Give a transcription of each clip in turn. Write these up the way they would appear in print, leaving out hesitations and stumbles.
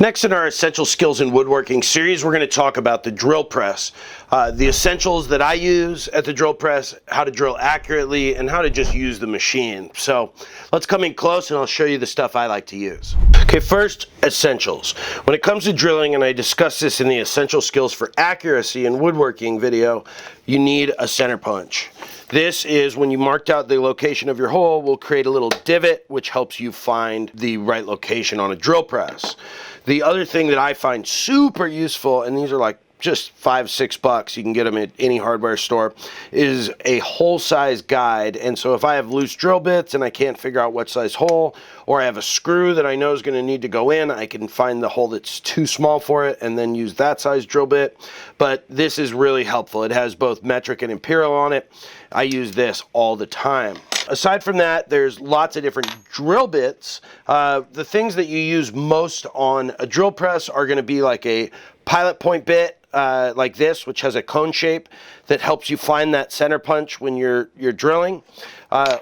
Next in our Essential Skills in Woodworking series, we're going to talk about the drill press. The essentials that I use at the drill press, how to drill accurately, and how to just use the machine. So let's come in close and I'll show you the stuff I like to use. Okay, first, essentials. When it comes to drilling, and I discussed this in the Essential Skills for Accuracy in Woodworking video, you need a center punch. This is when you marked out the location of your hole, will create a little divot, which helps you find the right location on a drill press. The other thing that I find super useful, and these are like just $5-6, you can get them at any hardware store, is a hole size guide. And so if I have loose drill bits and I can't figure out what size hole, or I have a screw that I know is going to need to go in, I can find the hole that's too small for it and then use that size drill bit. But this is really helpful. It has both metric and imperial on it. I use this all the time. Aside from that, there's lots of different drill bits. The things that you use most on a drill press are going to be like a pilot point bit, like this, which has a cone shape that helps you find that center punch when you're drilling,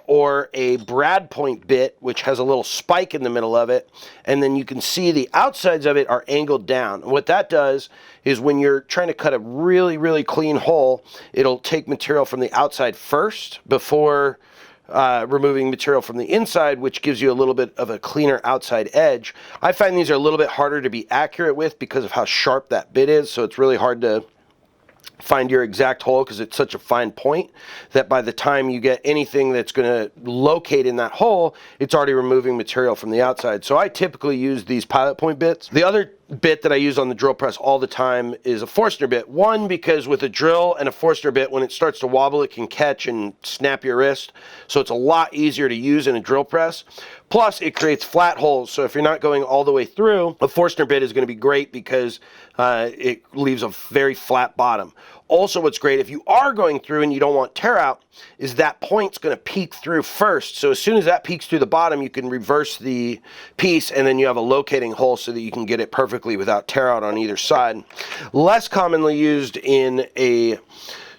or a brad point bit, which has a little spike in the middle of it, and then you can see the outsides of it are angled down. And what that does is when you're trying to cut a really clean hole, it'll take material from the outside first before removing material from the inside, which gives you a little bit of a cleaner outside edge. I find these are a little bit harder to be accurate with because of how sharp that bit is, so it's really hard to find your exact hole because it's such a fine point that by the time you get anything that's going to locate in that hole, it's already removing material from the outside. So I typically use these pilot point bits. The other bit that I use on the drill press all the time is a Forstner bit. One, because with a drill and a Forstner bit, when it starts to wobble, it can catch and snap your wrist. So it's a lot easier to use in a drill press. Plus, it creates flat holes. So if you're not going all the way through, a Forstner bit is going to be great because it leaves a very flat bottom. Also, what's great, if you are going through and you don't want tear out, is that point's going to peek through first. So as soon as that peeks through the bottom, you can reverse the piece and then you have a locating hole so that you can get it perfectly without tear out on either side. Less commonly used in a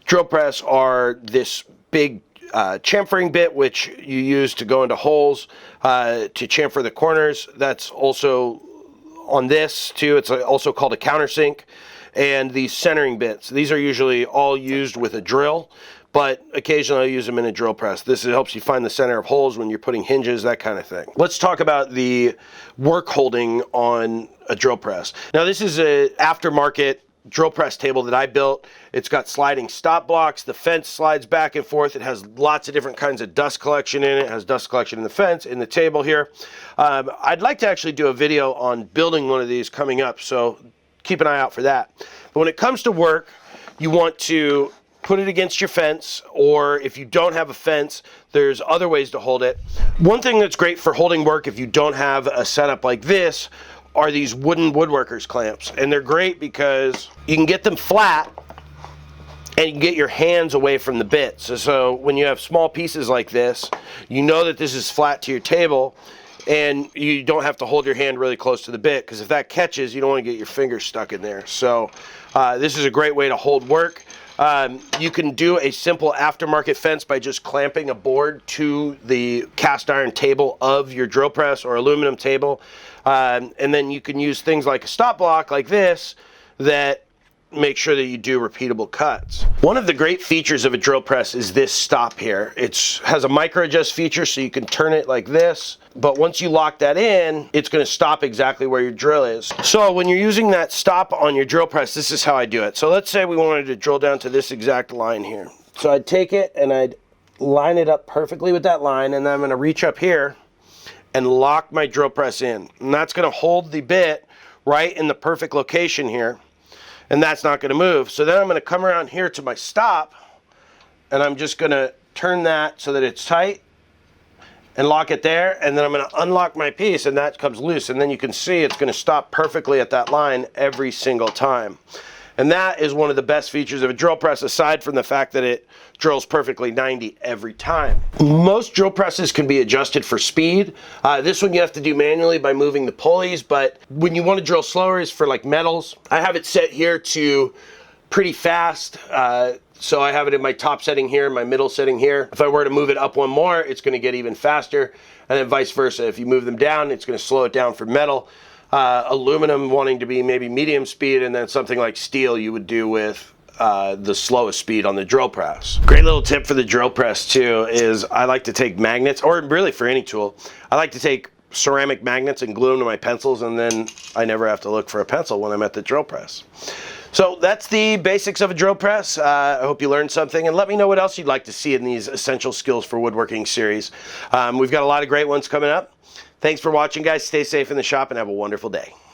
drill press are this big chamfering bit, which you use to go into holes to chamfer the corners. That's also on this too. It's also called a countersink. And these centering bits, these are usually all used with a drill, but occasionally I use them in a drill press. This helps you find the center of holes when you're putting hinges, that kind of thing. Let's talk about the work holding on a drill press. Now this is an aftermarket drill press table that I built. It's got sliding stop blocks. The fence slides back and forth. It has lots of different kinds of dust collection in it. It has dust collection in the fence, in the table here. I'd like to actually do a video on building one of these coming up, so keep an eye out for that. But when it comes to work, you want to put it against your fence, or if you don't have a fence, there's other ways to hold it. One thing that's great for holding work if you don't have a setup like this are these wooden woodworkers clamps. And they're great because you can get them flat and you can get your hands away from the bits. So when you have small pieces like this, you know that this is flat to your table, and you don't have to hold your hand really close to the bit, because if that catches, you don't want to get your fingers stuck in there. So this is a great way to hold work. You can do a simple aftermarket fence by just clamping a board to the cast iron table of your drill press or aluminum table. And then you can use things like a stop block like this that make sure that you do repeatable cuts. One of the great features of a drill press is this stop here. It has a micro adjust feature, so you can turn it like this, but once you lock that in, it's going to stop exactly where your drill is. So when you're using that stop on your drill press, this is how I do it. So let's say we wanted to drill down to this exact line here. So I'd take it and I'd line it up perfectly with that line, and then I'm going to reach up here and lock my drill press in. And that's going to hold the bit right in the perfect location here. And that's not going to move. So then I'm going to come around here to my stop, and I'm just going to turn that so that it's tight and lock it there, and then I'm going to unlock my piece and that comes loose, and then you can see it's going to stop perfectly at that line every single time. And that is one of the best features of a drill press, aside from the fact that it drills perfectly 90 every time. Most drill presses can be adjusted for speed. This one you have to do manually by moving the pulleys, but when you want to drill slower is for like metals. I have it set here to pretty fast. So I have it in my top setting here, my middle setting here. If I were to move it up one more, it's going to get even faster, and then vice versa. If you move them down, it's going to slow it down for metal. aluminum wanting to be maybe medium speed, and then something like steel you would do with the slowest speed on the drill press. Great little tip for the drill press too is I like to take magnets, or really for any tool, I like to take ceramic magnets and glue them to my pencils, and then I never have to look for a pencil when I'm at the drill press. So that's the basics of a drill press. I hope you learned something, and let me know what else you'd like to see in these Essential Skills for Woodworking series. We've got a lot of great ones coming up. Thanks for watching, guys. Stay safe in the shop and have a wonderful day.